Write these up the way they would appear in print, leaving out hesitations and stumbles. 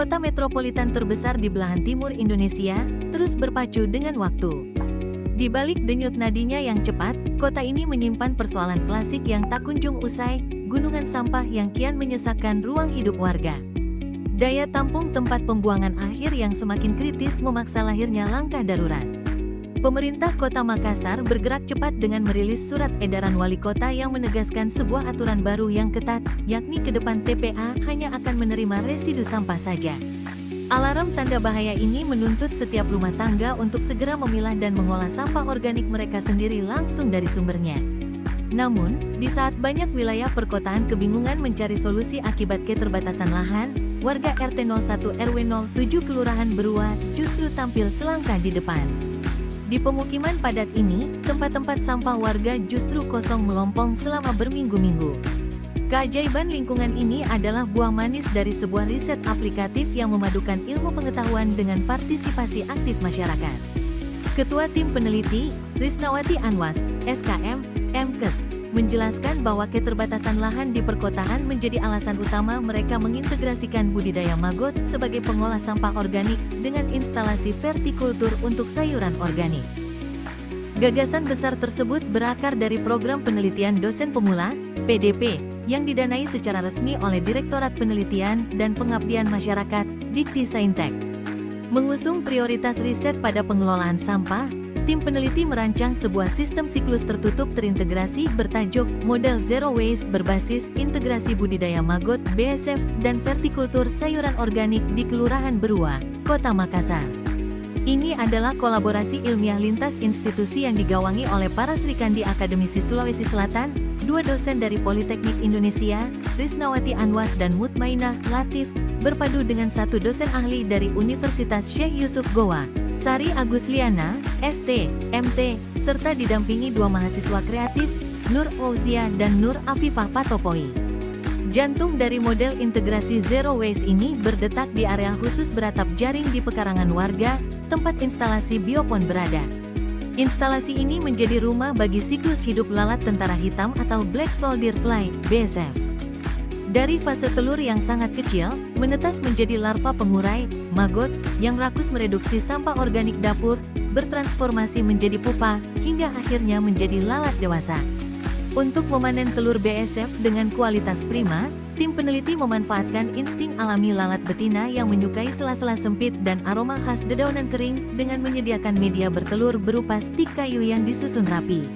kota metropolitan terbesar di belahan timur Indonesia, terus berpacu dengan waktu. Di balik denyut nadinya yang cepat, kota ini menyimpan persoalan klasik yang tak kunjung usai, gunungan sampah yang kian menyesakkan ruang hidup warga. Daya tampung tempat pembuangan akhir yang semakin kritis memaksa lahirnya langkah darurat. Pemerintah Kota Makassar bergerak cepat dengan merilis surat edaran wali kota yang menegaskan sebuah aturan baru yang ketat, yakni ke depan TPA hanya akan menerima residu sampah saja. Alarm tanda bahaya ini menuntut setiap rumah tangga untuk segera memilah dan mengolah sampah organik mereka sendiri langsung dari sumbernya. Namun, di saat banyak wilayah perkotaan kebingungan mencari solusi akibat keterbatasan lahan, warga RT 01 RW 07 Kelurahan Berua justru tampil selangkah di depan. Di pemukiman padat ini, tempat-tempat sampah warga justru kosong melompong selama berminggu-minggu. Keajaiban lingkungan ini adalah buah manis dari sebuah riset aplikatif yang memadukan ilmu pengetahuan dengan partisipasi aktif masyarakat. Ketua Tim Peneliti, Risnawati Anwas, SKM, MKes, menjelaskan bahwa keterbatasan lahan di perkotaan menjadi alasan utama mereka mengintegrasikan budidaya maggot sebagai pengolah sampah organik dengan instalasi vertikultur untuk sayuran organik. Gagasan besar tersebut berakar dari program penelitian dosen pemula, PDP, yang didanai secara resmi oleh Direktorat Penelitian dan Pengabdian Masyarakat, Dikti Saintek. Mengusung prioritas riset pada pengelolaan sampah, tim peneliti merancang sebuah sistem siklus tertutup terintegrasi bertajuk Model Zero Waste berbasis integrasi budidaya maggot, BSF, dan vertikultur sayuran organik di Kelurahan Berua, Kota Makassar. Ini adalah kolaborasi ilmiah lintas institusi yang digawangi oleh para Srikandi akademisi Sulawesi Selatan, 2 dosen dari Politeknik Indonesia, Risnawati Anwas dan Mutmainah Latif, berpadu dengan 1 dosen ahli dari Universitas Syekh Yusuf Goa, Sari Agusliana, ST, MT, serta didampingi 2 mahasiswa kreatif, Nur Fauzia dan Nur Afifah Patopoi. Jantung dari model integrasi Zero Waste ini berdetak di area khusus beratap jaring di pekarangan warga, tempat instalasi biopon berada. Instalasi ini menjadi rumah bagi siklus hidup lalat tentara hitam atau Black Soldier Fly, BSF. Dari fase telur yang sangat kecil, menetas menjadi larva pengurai, maggot, yang rakus mereduksi sampah organik dapur, bertransformasi menjadi pupa, hingga akhirnya menjadi lalat dewasa. Untuk memanen telur BSF dengan kualitas prima, tim peneliti memanfaatkan insting alami lalat betina yang menyukai sela-sela sempit dan aroma khas dedaunan kering dengan menyediakan media bertelur berupa stik kayu yang disusun rapi.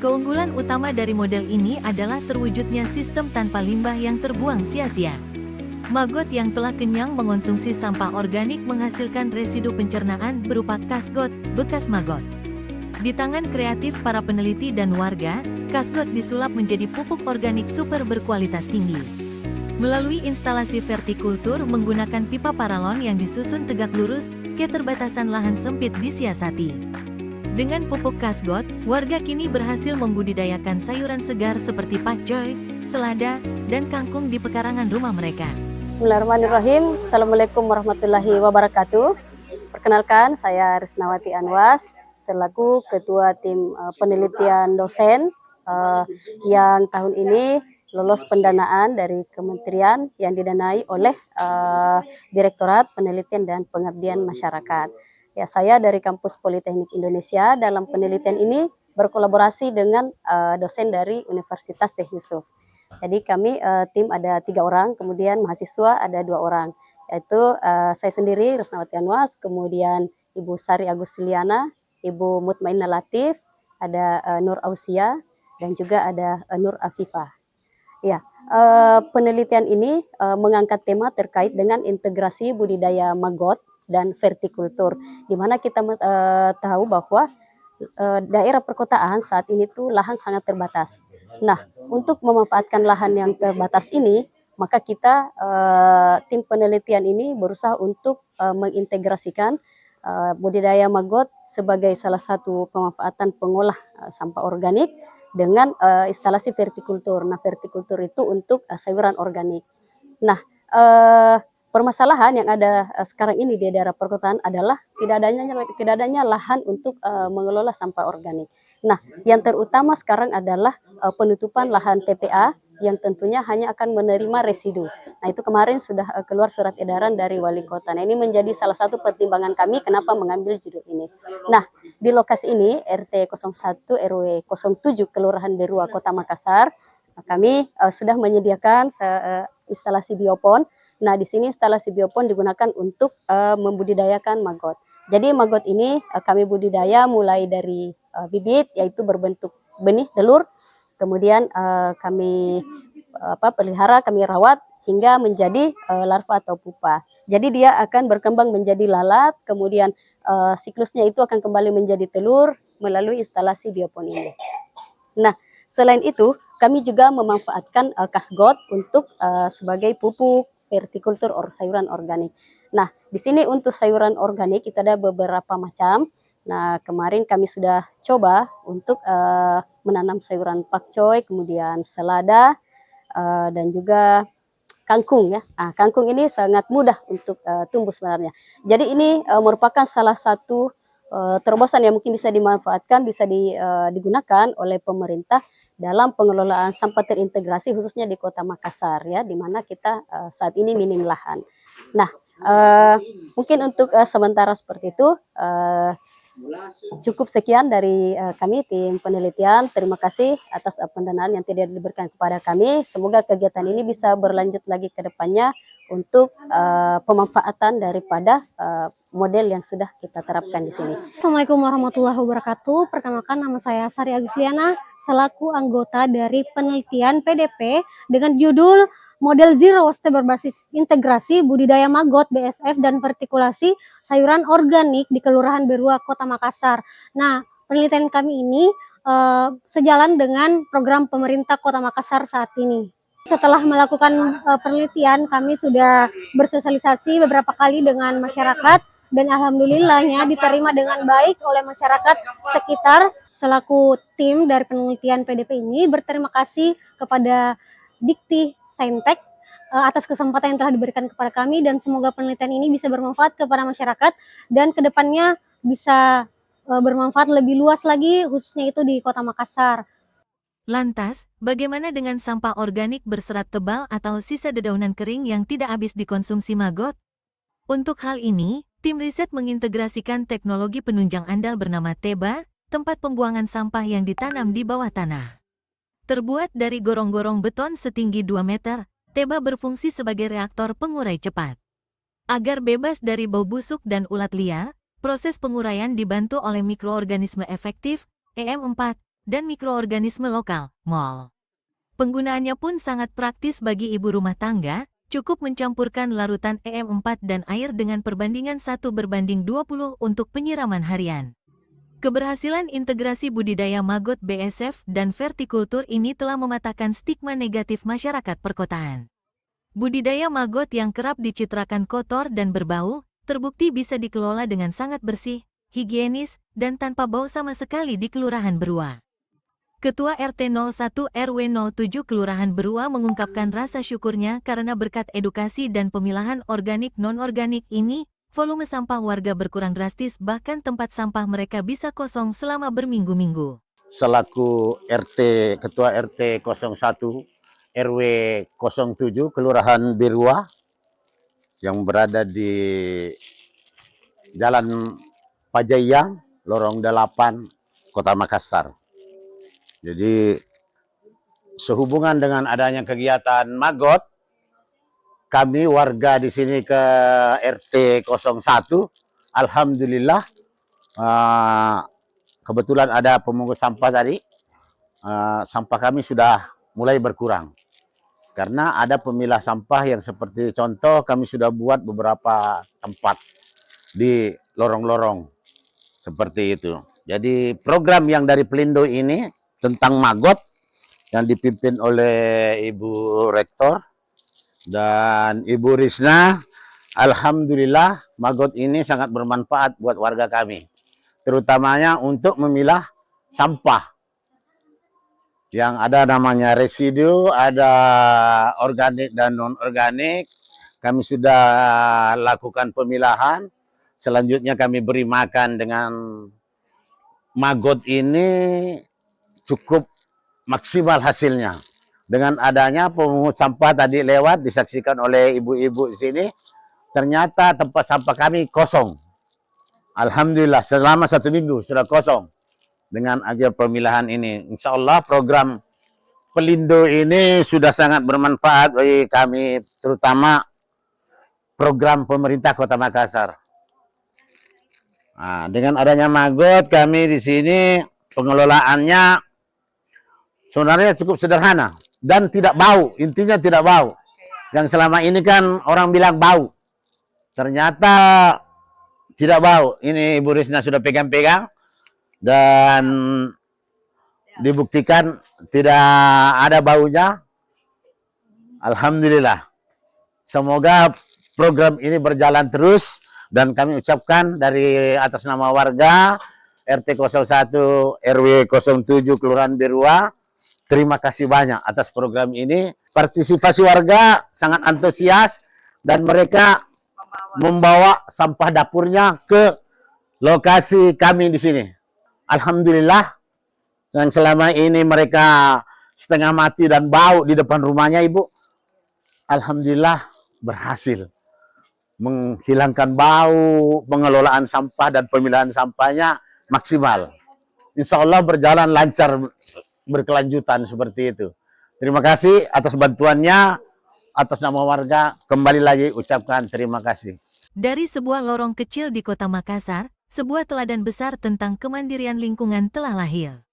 Keunggulan utama dari model ini adalah terwujudnya sistem tanpa limbah yang terbuang sia-sia. Maggot yang telah kenyang mengonsumsi sampah organik menghasilkan residu pencernaan berupa kasgot, bekas maggot. Di tangan kreatif para peneliti dan warga, kasgot disulap menjadi pupuk organik super berkualitas tinggi. Melalui instalasi vertikultur menggunakan pipa paralon yang disusun tegak lurus, keterbatasan lahan sempit disiasati. Dengan pupuk kasgot, warga kini berhasil membudidayakan sayuran segar seperti pakcoy, selada, dan kangkung di pekarangan rumah mereka. Bismillahirrahmanirrahim. Assalamualaikum warahmatullahi wabarakatuh. Perkenalkan, saya Risnawati Anwas, selaku Ketua Tim Penelitian Dosen yang tahun ini lolos pendanaan dari kementerian yang didanai oleh Direktorat Penelitian dan Pengabdian Masyarakat. Ya, saya dari Kampus Politeknik Indonesia dalam penelitian ini berkolaborasi dengan dosen dari Universitas Syekh Yusuf. Jadi kami tim ada 3 orang, kemudian mahasiswa ada 2 orang, yaitu saya sendiri Risnawati Anwas, kemudian Ibu Sari Agusliana, Ibu Mutmainah Latif, ada Nur Ausia, dan juga ada Nur Afifah. Ya, penelitian ini mengangkat tema terkait dengan integrasi budidaya maggot dan vertikultur, di mana kita tahu bahwa daerah perkotaan saat ini tuh lahan sangat terbatas. Nah, untuk memanfaatkan lahan yang terbatas ini, maka kita tim penelitian ini berusaha untuk mengintegrasikan budidaya maggot sebagai salah satu pemanfaatan pengolah sampah organik dengan instalasi vertikultur. Nah, vertikultur itu untuk sayuran organik. Nah, permasalahan yang ada sekarang ini di daerah perkotaan adalah tidak adanya lahan untuk mengelola sampah organik. Nah, yang terutama sekarang adalah penutupan lahan TPA yang tentunya hanya akan menerima residu. Nah, itu kemarin sudah keluar surat edaran dari wali kota. Nah, ini menjadi salah satu pertimbangan kami kenapa mengambil judul ini. Nah, di lokasi ini RT 01 RW 07 Kelurahan Berua Kota Makassar, kami sudah menyediakan instalasi biopon. Nah, di sini instalasi biopon digunakan untuk membudidayakan maggot. Jadi maggot ini kami budidaya mulai dari bibit, yaitu berbentuk benih telur, kemudian kami pelihara, kami rawat hingga menjadi larva atau pupa. Jadi dia akan berkembang menjadi lalat, kemudian siklusnya itu akan kembali menjadi telur melalui instalasi biopon ini. Nah, selain itu kami juga memanfaatkan kasgot untuk sebagai pupuk vertikultur sayuran organik. Nah, di sini untuk sayuran organik itu ada beberapa macam. Nah, kemarin kami sudah coba untuk menanam sayuran pakcoy, kemudian selada, dan juga kangkung ya. Nah, kangkung ini sangat mudah untuk tumbuh sebenarnya. Jadi ini merupakan salah satu terobosan yang mungkin bisa dimanfaatkan, bisa digunakan oleh pemerintah dalam pengelolaan sampah terintegrasi khususnya di Kota Makassar ya, di mana kita saat ini minim lahan. Nah, mungkin untuk sementara seperti itu cukup sekian dari kami tim penelitian. Terima kasih atas pendanaan yang tidak diberikan kepada kami. Semoga kegiatan ini bisa berlanjut lagi ke depannya untuk pemanfaatan daripada model yang sudah kita terapkan di sini. Assalamualaikum warahmatullahi wabarakatuh. Perkenalkan, nama saya Sari Agusliana selaku anggota dari penelitian PDP dengan judul Model Zero Waste berbasis integrasi budidaya maggot, BSF, dan vertikulasi sayuran organik di Kelurahan Berua, Kota Makassar. Nah, penelitian kami ini sejalan dengan program pemerintah Kota Makassar saat ini. Setelah melakukan penelitian, kami sudah bersosialisasi beberapa kali dengan masyarakat, dan alhamdulillahnya diterima dengan baik oleh masyarakat sekitar. Selaku tim dari penelitian PDP ini berterima kasih kepada Dikti Saintek atas kesempatan yang telah diberikan kepada kami, dan semoga penelitian ini bisa bermanfaat kepada masyarakat dan kedepannya bisa bermanfaat lebih luas lagi, khususnya itu di Kota Makassar. Lantas, bagaimana dengan sampah organik berserat tebal atau sisa dedaunan kering yang tidak habis dikonsumsi maggot? Untuk hal ini, tim riset mengintegrasikan teknologi penunjang andal bernama TEBA, tempat pembuangan sampah yang ditanam di bawah tanah. Terbuat dari gorong-gorong beton setinggi 2 meter, TEBA berfungsi sebagai reaktor pengurai cepat. Agar bebas dari bau busuk dan ulat liar, proses penguraian dibantu oleh mikroorganisme efektif, EM4, dan mikroorganisme lokal, MOL. Penggunaannya pun sangat praktis bagi ibu rumah tangga, cukup mencampurkan larutan EM4 dan air dengan perbandingan 1:20 untuk penyiraman harian. Keberhasilan integrasi budidaya maggot BSF dan vertikultur ini telah mematahkan stigma negatif masyarakat perkotaan. Budidaya maggot yang kerap dicitrakan kotor dan berbau, terbukti bisa dikelola dengan sangat bersih, higienis, dan tanpa bau sama sekali di Kelurahan Berua. Ketua RT 01 RW 07 Kelurahan Berua mengungkapkan rasa syukurnya karena berkat edukasi dan pemilahan organik non-organik ini, volume sampah warga berkurang drastis, bahkan tempat sampah mereka bisa kosong selama berminggu-minggu. Selaku Ketua RT 01 RW 07 Kelurahan Berua yang berada di Jalan Pajayang, Lorong 8, Kota Makassar. Jadi sehubungan dengan adanya kegiatan maggot, kami warga di sini ke RT 01, alhamdulillah kebetulan ada pemungut sampah tadi, sampah kami sudah mulai berkurang. Karena ada pemilah sampah yang seperti contoh kami sudah buat beberapa tempat di lorong-lorong seperti itu. Jadi program yang dari Pelindo ini tentang maggot yang dipimpin oleh Ibu Rektor dan Ibu Risna, alhamdulillah maggot ini sangat bermanfaat buat warga kami, terutamanya untuk memilah sampah yang ada namanya residu, ada organik dan non-organik. Kami sudah lakukan pemilahan, selanjutnya kami beri makan dengan maggot ini, cukup maksimal hasilnya. dengan adanya pemungut sampah tadi lewat, disaksikan oleh ibu-ibu di sini, ternyata tempat sampah kami kosong. Alhamdulillah selama 1 minggu sudah kosong dengan aja pemilahan ini. Insya Allah program Pelindo ini sudah sangat bermanfaat bagi kami, terutama program pemerintah Kota Makassar. Nah, dengan adanya Magot, kami di sini pengelolaannya sebenarnya cukup sederhana dan tidak bau. Intinya tidak bau. Yang selama ini kan orang bilang bau, ternyata tidak bau. Ini Ibu Risna sudah pegang-pegang dan dibuktikan tidak ada baunya. Alhamdulillah. Semoga program ini berjalan terus dan kami ucapkan dari atas nama warga RT 01 RW 07 Kelurahan Berua, terima kasih banyak atas program ini. Partisipasi warga sangat antusias dan mereka membawa sampah dapurnya ke lokasi kami di sini. Alhamdulillah, yang selama ini mereka setengah mati dan bau di depan rumahnya, Ibu, alhamdulillah berhasil menghilangkan bau, pengelolaan sampah dan pemilahan sampahnya maksimal. Insya Allah berjalan lancar, berkelanjutan seperti itu. Terima kasih atas bantuannya, atas nama warga, kembali lagi ucapkan terima kasih. Dari sebuah lorong kecil di Kota Makassar, sebuah teladan besar tentang kemandirian lingkungan telah lahir.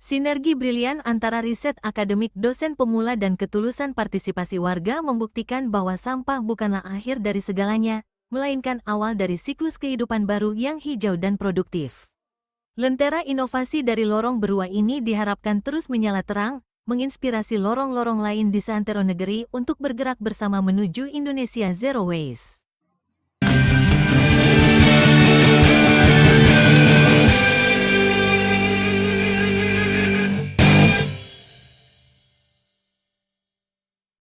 Sinergi brilian antara riset akademik dosen pemula dan ketulusan partisipasi warga membuktikan bahwa sampah bukanlah akhir dari segalanya, melainkan awal dari siklus kehidupan baru yang hijau dan produktif. Lentera inovasi dari lorong Berua ini diharapkan terus menyala terang, menginspirasi lorong-lorong lain di seantero negeri untuk bergerak bersama menuju Indonesia Zero Waste.